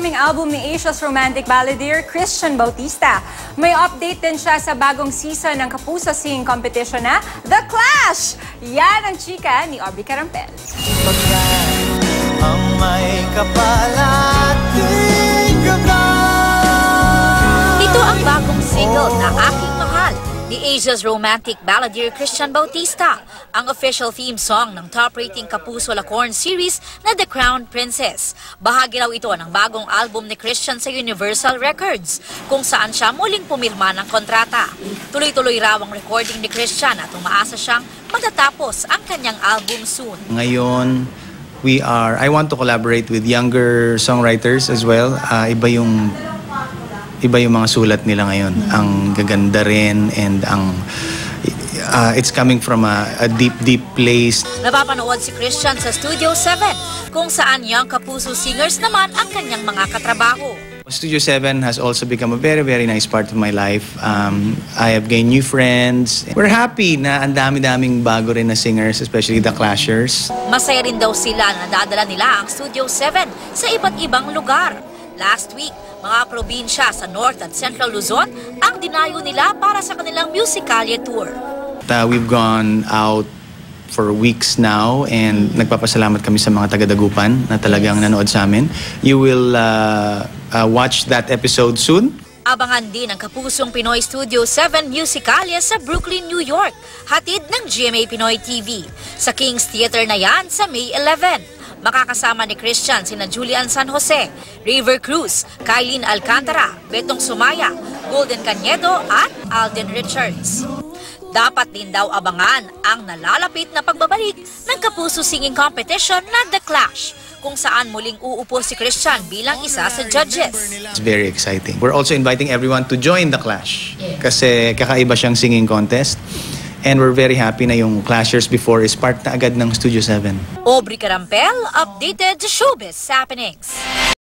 upcoming album ni Asia's romantic balladeer Christian Bautista. May update din siya sa bagong season ng Kapuso Singing Competition na The Clash! Yan ang chika ni Aubrey Carampel. Ang may kapalating Ito ang bagong single na Aking Mahal ni Asia's romantic balladeer Christian Bautista, ang official theme song ng top-rating Kapuso Lacorn series na The Crown Princess. Bahagi raw ito ng bagong album ni Christian sa Universal Records, kung saan siya muling pumirma ng kontrata. Tuloy-tuloy raw ang recording ni Christian at umaasa siyang matatapos ang kanyang album soon. Ngayon, I want to collaborate with younger songwriters as well. Iba yung mga sulat nila ngayon. Ang gaganda rin and it's coming from a deep place. Napapanood si Christian sa Studio 7, kung saan young Kapuso singers naman ang kanyang mga katrabaho. Studio 7 has also become a very, very nice part of my life. I have gained new friends. We're happy na ang dami-daming bago rin na singers, especially the Clashers. Masaya rin daw sila na nadadala nila ang Studio 7 sa iba't ibang lugar. Last week, mga probinsya sa North at Central Luzon ang dinayo nila para sa kanilang Musicalia tour. We've gone out for weeks now and nagpapasalamat kami sa mga taga-Dagupan na talagang nanood sa amin. You will watch that episode soon. Abangan din ang Kapusong Pinoy Studio 7 Musicalia sa Brooklyn, New York, hatid ng GMA Pinoy TV. Sa King's Theater na yan sa May 11. Makakasama ni Christian sina Julian San Jose, River Cruz, Kylene Alcantara, Betong Sumaya, Golden Cañedo at Alden Richards. Dapat din daw abangan ang nalalapit na pagbabalik ng Kapuso Singing Competition na The Clash, kung saan muling uupo si Christian bilang isa sa judges. It's very exciting. We're also inviting everyone to join The Clash kasi kakaiba siyang singing contest. And we're very happy na yung Clashers before is part na agad ng Studio 7. Aubrey Carampel, updated showbiz happenings.